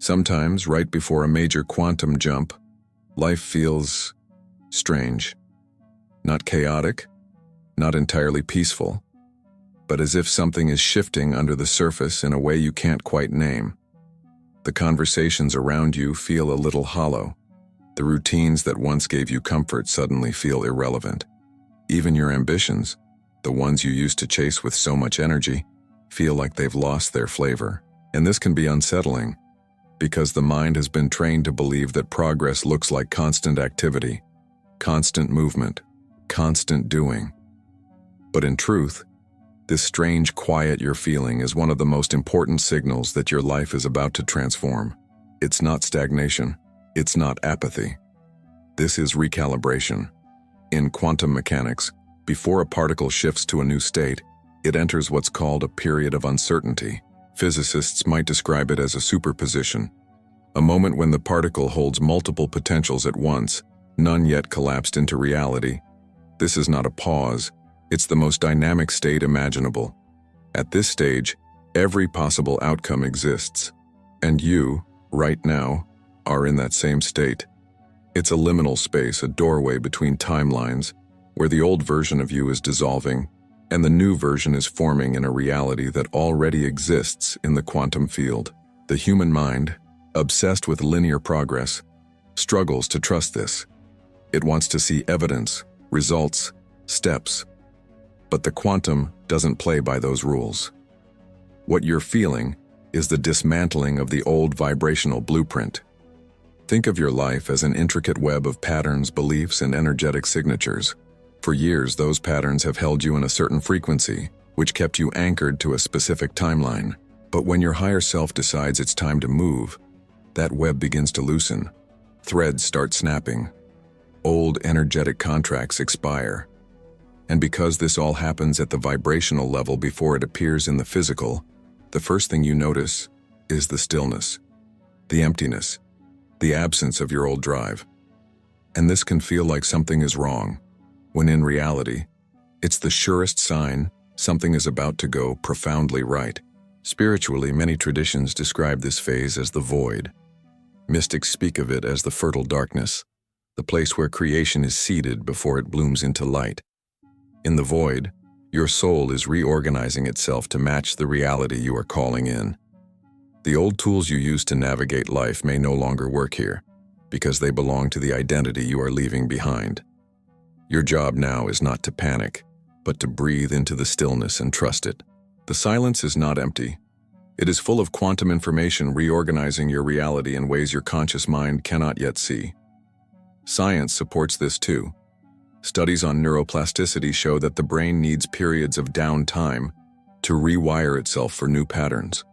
Sometimes, right before a major quantum jump, life feels strange. Not chaotic, not entirely peaceful, but as if something is shifting under the surface in a way you can't quite name. The conversations around you feel a little hollow. The routines that once gave you comfort suddenly feel irrelevant. Even your ambitions, the ones you used to chase with so much energy, feel like they've lost their flavor. And this can be unsettling, because the mind has been trained to believe that progress looks like constant activity, constant movement, constant doing. But in truth, this strange quiet you're feeling is one of the most important signals that your life is about to transform. It's not stagnation. It's not apathy. This is recalibration. In quantum mechanics, before a particle shifts to a new state, it enters what's called a period of uncertainty. Physicists might describe it as a superposition, a moment when the particle holds multiple potentials at once, none yet collapsed into reality. This is not a pause. It's the most dynamic state imaginable. At this stage, every possible outcome exists, and you, right now, are in that same state. It's a liminal space, a doorway between timelines, where the old version of you is dissolving, and the new version is forming in a reality that already exists in the quantum field. The human mind, obsessed with linear progress, struggles to trust this. It wants to see evidence, results, steps. But the quantum doesn't play by those rules. What you're feeling is the dismantling of the old vibrational blueprint. Think of your life as an intricate web of patterns, beliefs, and energetic signatures. For years, those patterns have held you in a certain frequency, which kept you anchored to a specific timeline. But when your higher self decides it's time to move, that web begins to loosen. Threads start snapping. Old energetic contracts expire. And because this all happens at the vibrational level before it appears in the physical, the first thing you notice is the stillness, the emptiness, the absence of your old drive. And this can feel like something is wrong, when in reality, it's the surest sign something is about to go profoundly right. Spiritually, many traditions describe this phase as the void. Mystics speak of it as the fertile darkness, the place where creation is seeded before it blooms into light. In the void, your soul is reorganizing itself to match the reality you are calling in. The old tools you used to navigate life may no longer work here, because they belong to the identity you are leaving behind. Your job now is not to panic, but to breathe into the stillness and trust it. The silence is not empty. It is full of quantum information reorganizing your reality in ways your conscious mind cannot yet see. Science supports this too. Studies on neuroplasticity show that the brain needs periods of downtime to rewire itself for new patterns.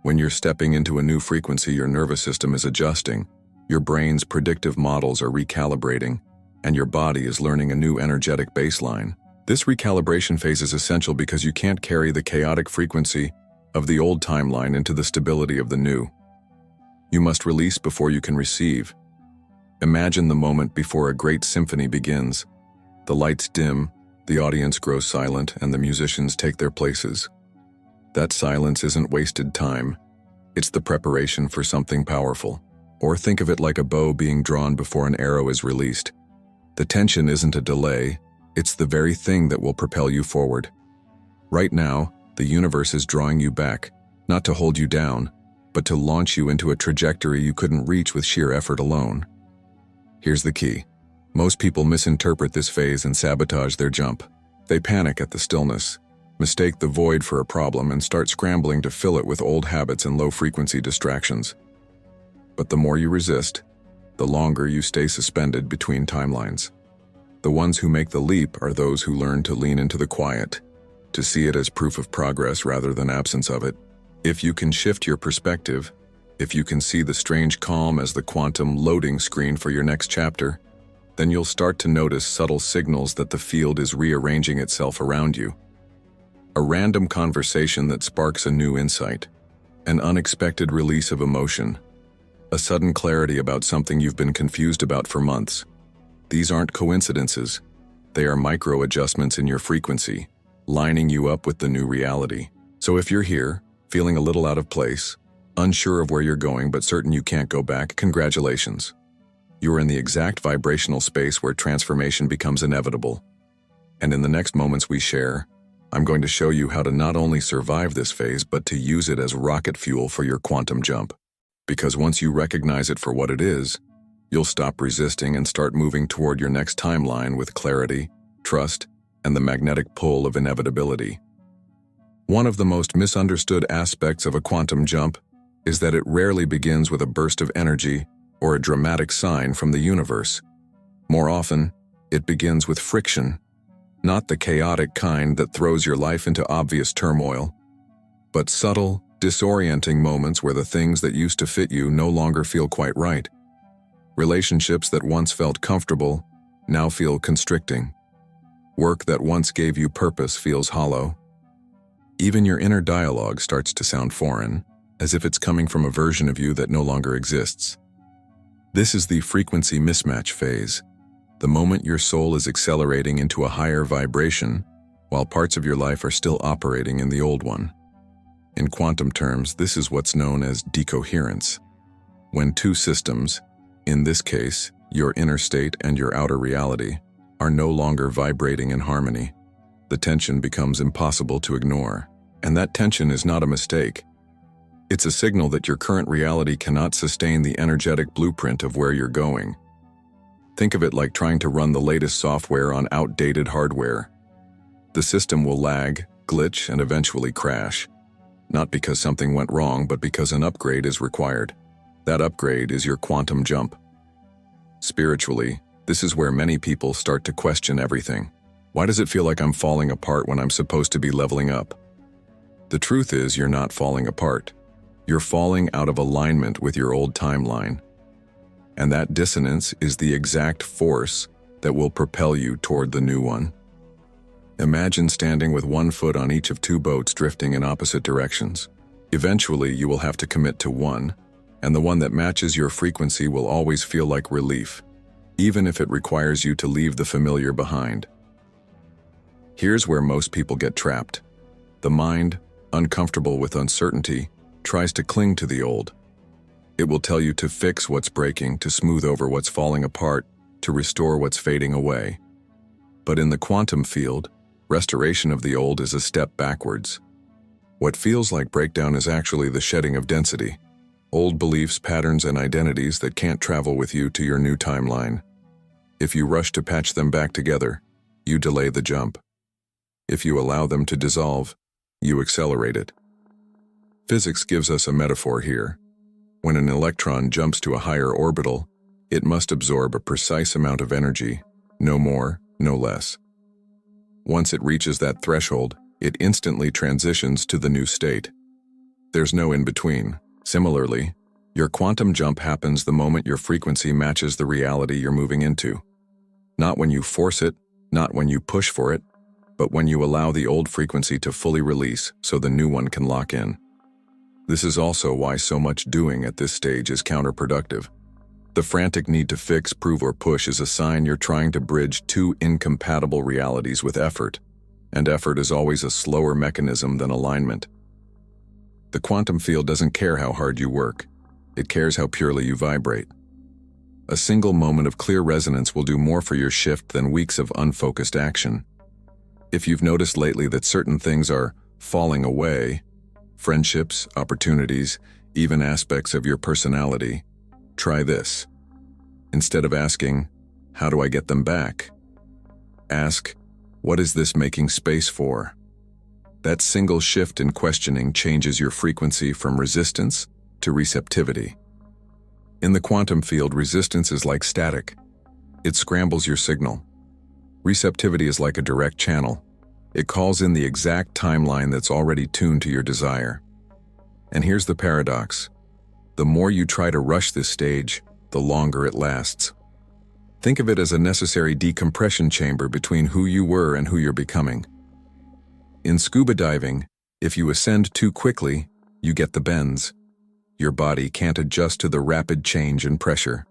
When you're stepping into a new frequency, your nervous system is adjusting, your brain's predictive models are recalibrating, and your body is learning a new energetic baseline. This recalibration phase is essential because you can't carry the chaotic frequency of the old timeline into the stability of the new. You must release before you can receive. Imagine the moment before a great symphony begins. The lights dim, the audience grows silent, and the musicians take their places. That silence isn't wasted time. It's the preparation for something powerful. Or think of it like a bow being drawn before an arrow is released. The tension isn't a delay, it's the very thing that will propel you forward. Right now, the universe is drawing you back, not to hold you down, but to launch you into a trajectory you couldn't reach with sheer effort alone. Here's the key. Most people misinterpret this phase and sabotage their jump. They panic at the stillness, mistake the void for a problem, and start scrambling to fill it with old habits and low-frequency distractions. But the more you resist, the longer you stay suspended between timelines. The ones who make the leap are those who learn to lean into the quiet, to see it as proof of progress rather than absence of it. If you can shift your perspective, if you can see the strange calm as the quantum loading screen for your next chapter, then you'll start to notice subtle signals that the field is rearranging itself around you. A random conversation that sparks a new insight, an unexpected release of emotion, a sudden clarity about something you've been confused about for months. These aren't coincidences. They are micro-adjustments in your frequency, lining you up with the new reality. So if you're here, feeling a little out of place, Unsure of where you're going but certain you can't go back, congratulations. You are in the exact vibrational space where transformation becomes inevitable. And in the next moments we share, I'm going to show you how to not only survive this phase but to use it as rocket fuel for your quantum jump. Because once you recognize it for what it is, you'll stop resisting and start moving toward your next timeline with clarity, trust, and the magnetic pull of inevitability. One of the most misunderstood aspects of a quantum jump is that it rarely begins with a burst of energy or a dramatic sign from the universe. More often, it begins with friction, not the chaotic kind that throws your life into obvious turmoil, but subtle, disorienting moments where the things that used to fit you no longer feel quite right. Relationships that once felt comfortable now feel constricting. Work that once gave you purpose feels hollow. Even your inner dialogue starts to sound foreign, as if it's coming from a version of you that no longer exists. This is the frequency mismatch phase, the moment your soul is accelerating into a higher vibration, while parts of your life are still operating in the old one. In quantum terms, this is what's known as decoherence. When two systems, in this case, your inner state and your outer reality, are no longer vibrating in harmony, the tension becomes impossible to ignore. And that tension is not a mistake. It's a signal that your current reality cannot sustain the energetic blueprint of where you're going. Think of it like trying to run the latest software on outdated hardware. The system will lag, glitch, and eventually crash. Not because something went wrong, but because an upgrade is required. That upgrade is your quantum jump. Spiritually, this is where many people start to question everything. Why does it feel like I'm falling apart when I'm supposed to be leveling up? The truth is, you're not falling apart. You're falling out of alignment with your old timeline. And that dissonance is the exact force that will propel you toward the new one. Imagine standing with one foot on each of two boats drifting in opposite directions. Eventually, you will have to commit to one, and the one that matches your frequency will always feel like relief, even if it requires you to leave the familiar behind. Here's where most people get trapped. The mind, uncomfortable with uncertainty, tries to cling to the old. It will tell you to fix what's breaking, to smooth over what's falling apart, to restore what's fading away. But in the quantum field, restoration of the old is a step backwards. What feels like breakdown is actually the shedding of density, old beliefs, patterns, and identities that can't travel with you to your new timeline. If you rush to patch them back together, you delay the jump. If you allow them to dissolve, you accelerate it. Physics gives us a metaphor here. When an electron jumps to a higher orbital, it must absorb a precise amount of energy, no more, no less. Once it reaches that threshold, it instantly transitions to the new state. There's no in-between. Similarly, your quantum jump happens the moment your frequency matches the reality you're moving into. Not when you force it, not when you push for it, but when you allow the old frequency to fully release so the new one can lock in. This is also why so much doing at this stage is counterproductive. The frantic need to fix, prove, or push is a sign you're trying to bridge two incompatible realities with effort, and effort is always a slower mechanism than alignment. The quantum field doesn't care how hard you work. It cares how purely you vibrate. A single moment of clear resonance will do more for your shift than weeks of unfocused action. If you've noticed lately that certain things are falling away, friendships, opportunities, even aspects of your personality, try this. Instead of asking, "How do I get them back?" ask, "What is this making space for?" That single shift in questioning changes your frequency from resistance to receptivity. In the quantum field, resistance is like static. It scrambles your signal. Receptivity is like a direct channel. It calls in the exact timeline that's already tuned to your desire. And here's the paradox. The more you try to rush this stage, the longer it lasts. Think of it as a necessary decompression chamber between who you were and who you're becoming. In scuba diving, if you ascend too quickly, you get the bends. Your body can't adjust to the rapid change in pressure.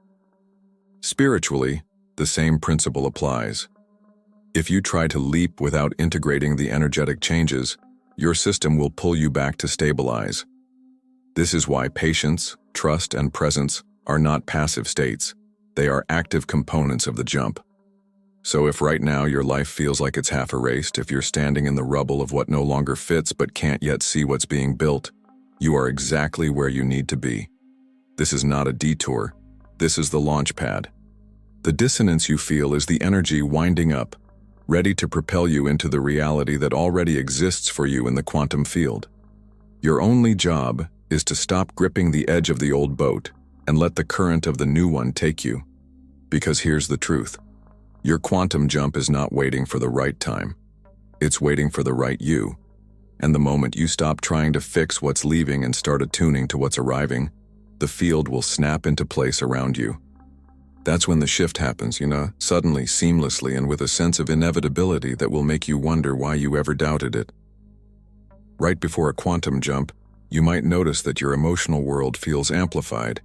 Spiritually, the same principle applies. If you try to leap without integrating the energetic changes, your system will pull you back to stabilize. This is why patience, trust, and presence are not passive states. They are active components of the jump. So if right now your life feels like it's half erased, if you're standing in the rubble of what no longer fits but can't yet see what's being built, you are exactly where you need to be. This is not a detour. This is the launch pad. The dissonance you feel is the energy winding up, ready to propel you into the reality that already exists for you in the quantum field. Your only job is to stop gripping the edge of the old boat and let the current of the new one take you. Because here's the truth. Your quantum jump is not waiting for the right time. It's waiting for the right you. And the moment you stop trying to fix what's leaving and start attuning to what's arriving, the field will snap into place around you. That's when the shift happens, suddenly, seamlessly, and with a sense of inevitability that will make you wonder why you ever doubted it. Right before a quantum jump, you might notice that your emotional world feels amplified,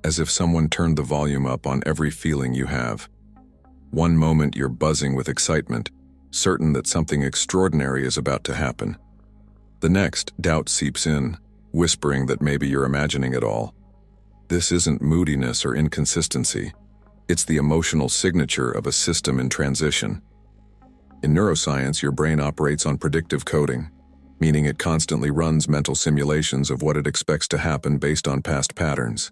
as if someone turned the volume up on every feeling you have. One moment you're buzzing with excitement, certain that something extraordinary is about to happen. The next, doubt seeps in, whispering that maybe you're imagining it all. This isn't moodiness or inconsistency. It's the emotional signature of a system in transition. In neuroscience, your brain operates on predictive coding, meaning it constantly runs mental simulations of what it expects to happen based on past patterns.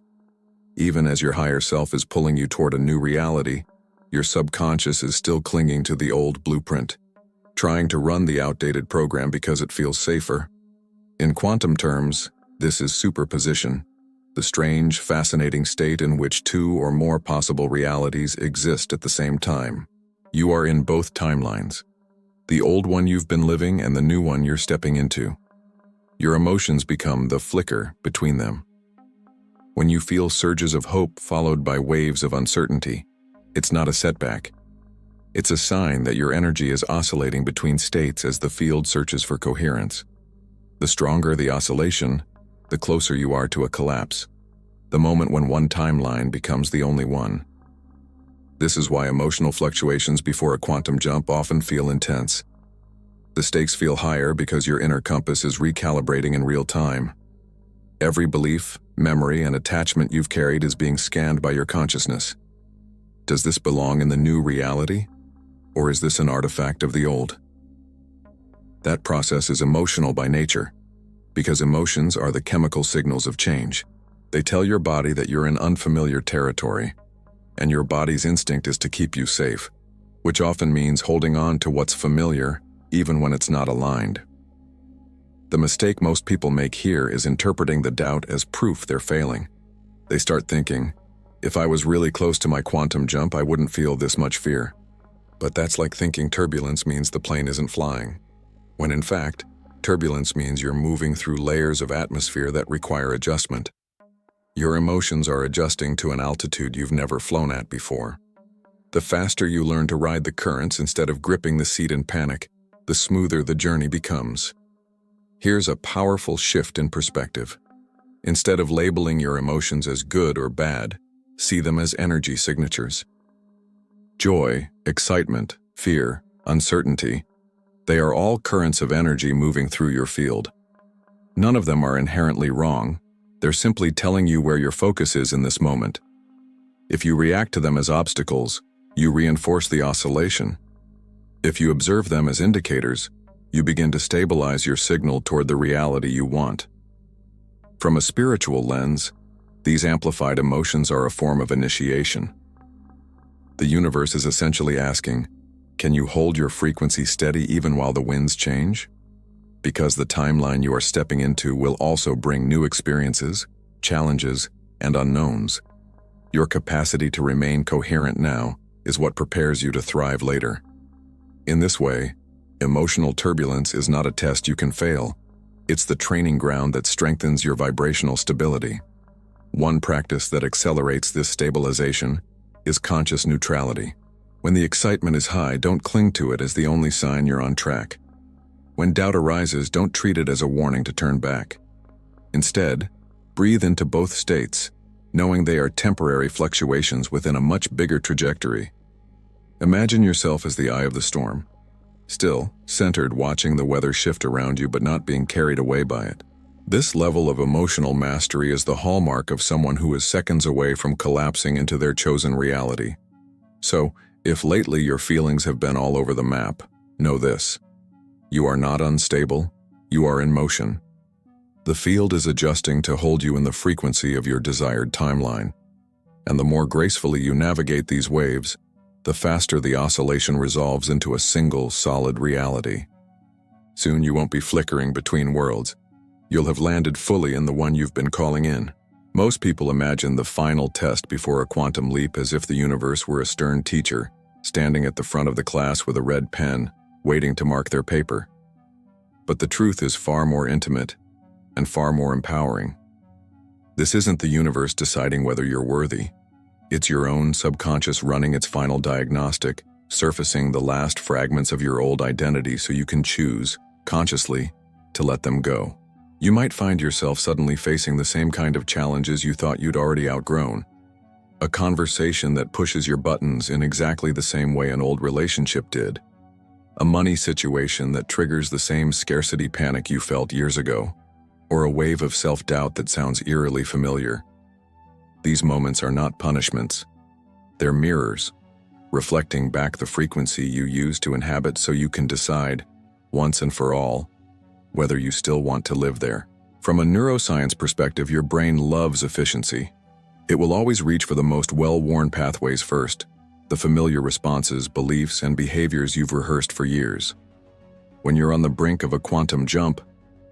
Even as your higher self is pulling you toward a new reality, your subconscious is still clinging to the old blueprint, trying to run the outdated program because it feels safer. In quantum terms, this is superposition, the strange, fascinating state in which two or more possible realities exist at the same time. You are in both timelines, the old one you've been living and the new one you're stepping into. Your emotions become the flicker between them. When you feel surges of hope followed by waves of uncertainty, it's not a setback. It's a sign that your energy is oscillating between states as the field searches for coherence. The stronger the oscillation, the closer you are to a collapse, the moment when one timeline becomes the only one. This is why emotional fluctuations before a quantum jump often feel intense. The stakes feel higher because your inner compass is recalibrating in real time. Every belief, memory, and attachment you've carried is being scanned by your consciousness. Does this belong in the new reality? Or is this an artifact of the old? That process is emotional by nature, because emotions are the chemical signals of change. They tell your body that you're in unfamiliar territory, and your body's instinct is to keep you safe, which often means holding on to what's familiar even when it's not aligned. The mistake most people make here is interpreting the doubt as proof they're failing. They start thinking, if I was really close to my quantum jump, I wouldn't feel this much fear. But that's like thinking turbulence means the plane isn't flying, when in fact, turbulence means you're moving through layers of atmosphere that require adjustment. Your emotions are adjusting to an altitude you've never flown at before. The faster you learn to ride the currents instead of gripping the seat in panic, the smoother the journey becomes. Here's a powerful shift in perspective. Instead of labeling your emotions as good or bad, see them as energy signatures. Joy, excitement, fear, uncertainty, they are all currents of energy moving through your field. None of them are inherently wrong. They're simply telling you where your focus is in this moment. If you react to them as obstacles, you reinforce the oscillation. If you observe them as indicators, you begin to stabilize your signal toward the reality you want. From a spiritual lens, these amplified emotions are a form of initiation. The universe is essentially asking, can you hold your frequency steady even while the winds change? Because the timeline you are stepping into will also bring new experiences, challenges, and unknowns. Your capacity to remain coherent now is what prepares you to thrive later. In this way, emotional turbulence is not a test you can fail. It's the training ground that strengthens your vibrational stability. One practice that accelerates this stabilization is conscious neutrality. When the excitement is high, don't cling to it as the only sign you're on track. When doubt arises, don't treat it as a warning to turn back. Instead, breathe into both states, knowing they are temporary fluctuations within a much bigger trajectory. Imagine yourself as the eye of the storm, still, centered, watching the weather shift around you but not being carried away by it. This level of emotional mastery is the hallmark of someone who is seconds away from collapsing into their chosen reality. So, if lately your feelings have been all over the map, know this: you are not unstable, you are in motion. The field is adjusting to hold you in the frequency of your desired timeline. And the more gracefully you navigate these waves, the faster the oscillation resolves into a single, solid reality. Soon you won't be flickering between worlds. You'll have landed fully in the one you've been calling in. Most people imagine the final test before a quantum leap as if the universe were a stern teacher, standing at the front of the class with a red pen, waiting to mark their paper. But the truth is far more intimate and far more empowering. This isn't the universe deciding whether you're worthy. It's your own subconscious running its final diagnostic, surfacing the last fragments of your old identity so you can choose, consciously, to let them go. You might find yourself suddenly facing the same kind of challenges you thought you'd already outgrown. A conversation that pushes your buttons in exactly the same way an old relationship did. A money situation that triggers the same scarcity panic you felt years ago. Or a wave of self-doubt that sounds eerily familiar. These moments are not punishments. They're mirrors, reflecting back the frequency you used to inhabit so you can decide, once and for all, whether you still want to live there. From a neuroscience perspective, your brain loves efficiency. It will always reach for the most well-worn pathways first, the familiar responses, beliefs, and behaviors you've rehearsed for years. When you're on the brink of a quantum jump,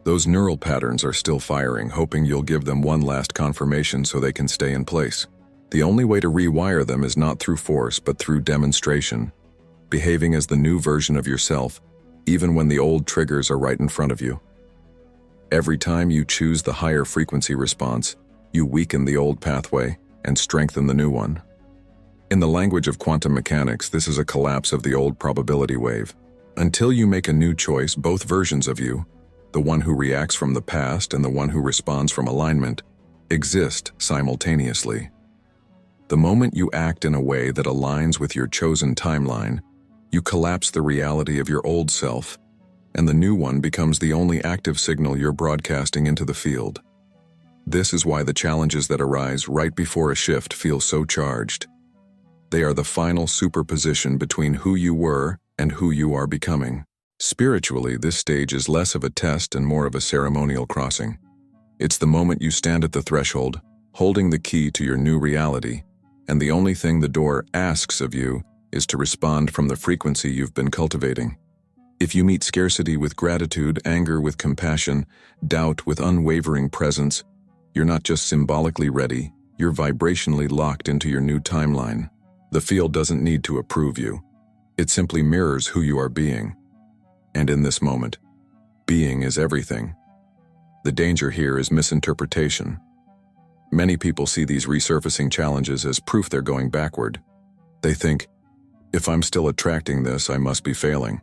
those neural patterns are still firing, hoping you'll give them one last confirmation so they can stay in place. The only way to rewire them is not through force, but through demonstration, behaving as the new version of yourself, even when the old triggers are right in front of you. Every time you choose the higher frequency response, you weaken the old pathway and strengthen the new one. In the language of quantum mechanics, this is a collapse of the old probability wave. Until you make a new choice, both versions of you, the one who reacts from the past and the one who responds from alignment, exist simultaneously. The moment you act in a way that aligns with your chosen timeline, you collapse the reality of your old self, and the new one becomes the only active signal you're broadcasting into the field. This is why the challenges that arise right before a shift feel so charged. They are the final superposition between who you were and who you are becoming. Spiritually, this stage is less of a test and more of a ceremonial crossing. It's the moment you stand at the threshold, holding the key to your new reality, and the only thing the door asks of you is to respond from the frequency you've been cultivating. If you meet scarcity with gratitude, anger with compassion, doubt with unwavering presence, you're not just symbolically ready, you're vibrationally locked into your new timeline. The field doesn't need to approve you. It simply mirrors who you are being. And in this moment, being is everything. The danger here is misinterpretation. Many people see these resurfacing challenges as proof they're going backward. They think, if I'm still attracting this, I must be failing.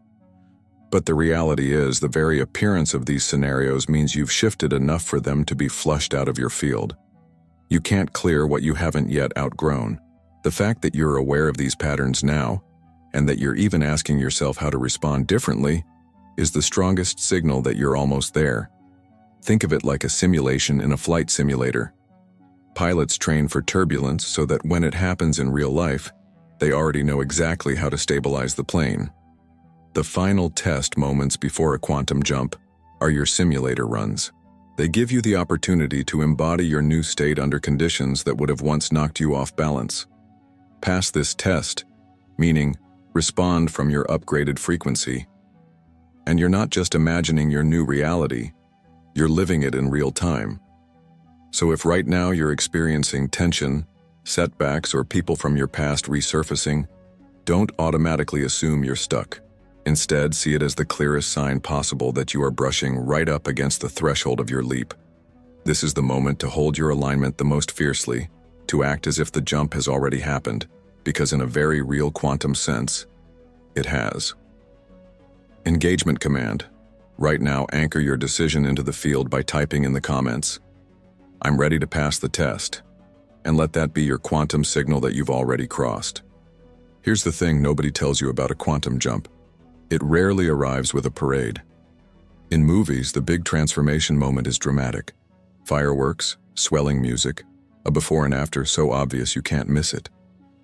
But the reality is, the very appearance of these scenarios means you've shifted enough for them to be flushed out of your field. You can't clear what you haven't yet outgrown. The fact that you're aware of these patterns now, and that you're even asking yourself how to respond differently, is the strongest signal that you're almost there. Think of it like a simulation in a flight simulator. Pilots train for turbulence so that when it happens in real life, they already know exactly how to stabilize the plane. The final test moments before a quantum jump are your simulator runs. They give you the opportunity to embody your new state under conditions that would have once knocked you off balance. Pass this test, meaning respond from your upgraded frequency. And you're not just imagining your new reality, you're living it in real time. So if right now you're experiencing tension, setbacks, or people from your past resurfacing, don't automatically assume you're stuck. Instead, see it as the clearest sign possible that you are brushing right up against the threshold of your leap. This is the moment to hold your alignment the most fiercely, to act as if the jump has already happened, because in a very real quantum sense, it has. Engagement command. Right now, anchor your decision into the field by typing in the comments, "I'm ready to pass the test," and let that be your quantum signal that you've already crossed. Here's the thing nobody tells you about a quantum jump. It rarely arrives with a parade. In movies, the big transformation moment is dramatic. Fireworks, swelling music, a before and after so obvious you can't miss it.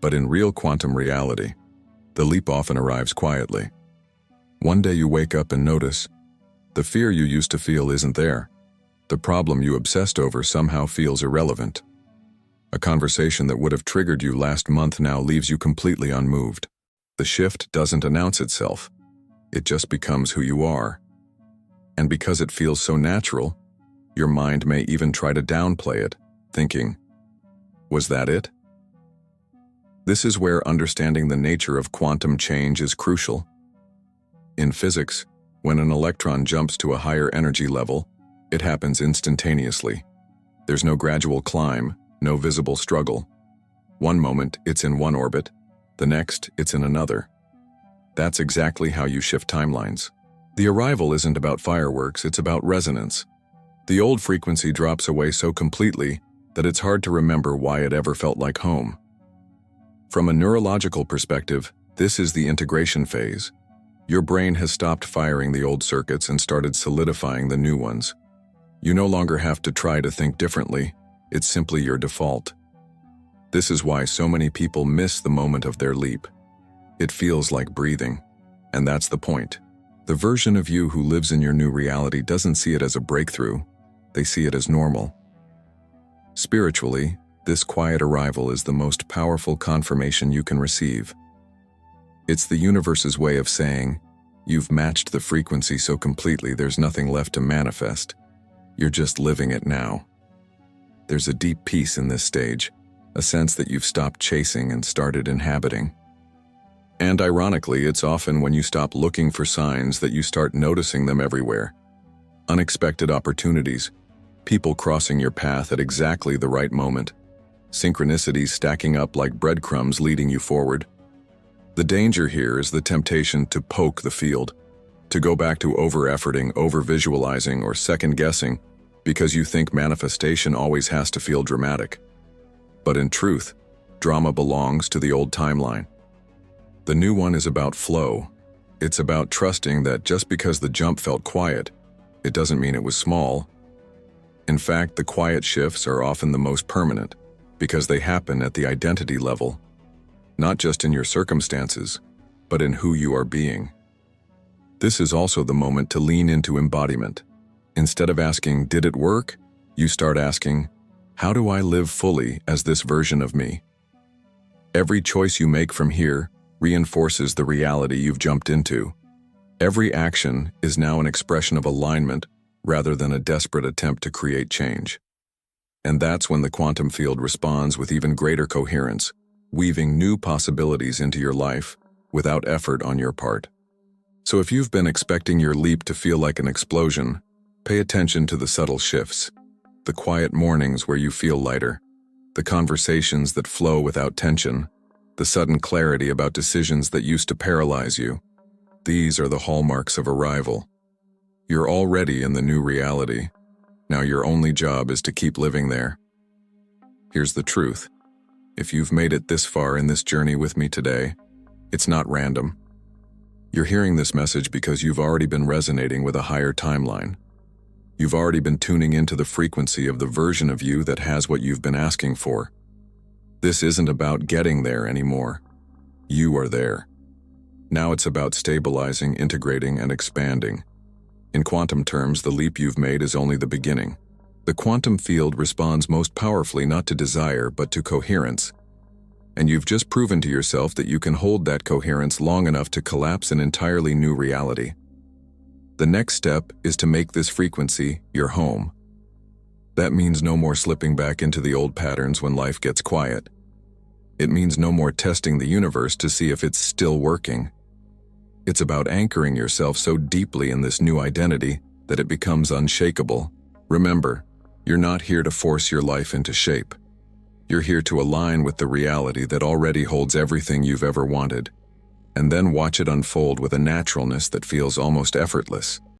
But in real quantum reality, the leap often arrives quietly. One day you wake up and notice the fear you used to feel isn't there. The problem you obsessed over somehow feels irrelevant. A conversation that would have triggered you last month now leaves you completely unmoved. The shift doesn't announce itself. It just becomes who you are. And because it feels so natural, your mind may even try to downplay it, thinking, was that it? This is where understanding the nature of quantum change is crucial. In physics, when an electron jumps to a higher energy level, it happens instantaneously. There's no gradual climb, no visible struggle. One moment, it's in one orbit, the next, it's in another. That's exactly how you shift timelines. The arrival isn't about fireworks, it's about resonance. The old frequency drops away so completely that it's hard to remember why it ever felt like home. From a neurological perspective, this is the integration phase. Your brain has stopped firing the old circuits and started solidifying the new ones. You no longer have to try to think differently, it's simply your default. This is why so many people miss the moment of their leap. It feels like breathing, and that's the point. The version of you who lives in your new reality doesn't see it as a breakthrough, they see it as normal. Spiritually, this quiet arrival is the most powerful confirmation you can receive. It's the universe's way of saying, you've matched the frequency so completely there's nothing left to manifest. You're just living it now. There's a deep peace in this stage, a sense that you've stopped chasing and started inhabiting. And ironically, it's often when you stop looking for signs that you start noticing them everywhere. Unexpected opportunities, people crossing your path at exactly the right moment, synchronicities stacking up like breadcrumbs leading you forward. The danger here is the temptation to poke the field, to go back to over-efforting, over-visualizing, or second-guessing because you think manifestation always has to feel dramatic. But in truth, drama belongs to the old timeline. The new one is about flow. It's about trusting that just because the jump felt quiet, it doesn't mean it was small. In fact, the quiet shifts are often the most permanent because they happen at the identity level, not just in your circumstances, but in who you are being. This is also the moment to lean into embodiment. Instead of asking, did it work? You start asking, how do I live fully as this version of me? Every choice you make from here reinforces the reality you've jumped into. Every action is now an expression of alignment rather than a desperate attempt to create change. And that's when the quantum field responds with even greater coherence, weaving new possibilities into your life without effort on your part. So if you've been expecting your leap to feel like an explosion, pay attention to the subtle shifts, the quiet mornings where you feel lighter, the conversations that flow without tension, the sudden clarity about decisions that used to paralyze you. These are the hallmarks of arrival. You're already in the new reality. Now your only job is to keep living there. Here's the truth. If you've made it this far in this journey with me today, it's not random. You're hearing this message because you've already been resonating with a higher timeline. You've already been tuning into the frequency of the version of you that has what you've been asking for. This isn't about getting there anymore. You are there. Now it's about stabilizing, integrating, and expanding. In quantum terms, the leap you've made is only the beginning. The quantum field responds most powerfully not to desire, but to coherence. And you've just proven to yourself that you can hold that coherence long enough to collapse an entirely new reality. The next step is to make this frequency your home. That means no more slipping back into the old patterns when life gets quiet. It means no more testing the universe to see if it's still working. It's about anchoring yourself so deeply in this new identity that it becomes unshakable. Remember, you're not here to force your life into shape. You're here to align with the reality that already holds everything you've ever wanted, and then watch it unfold with a naturalness that feels almost effortless.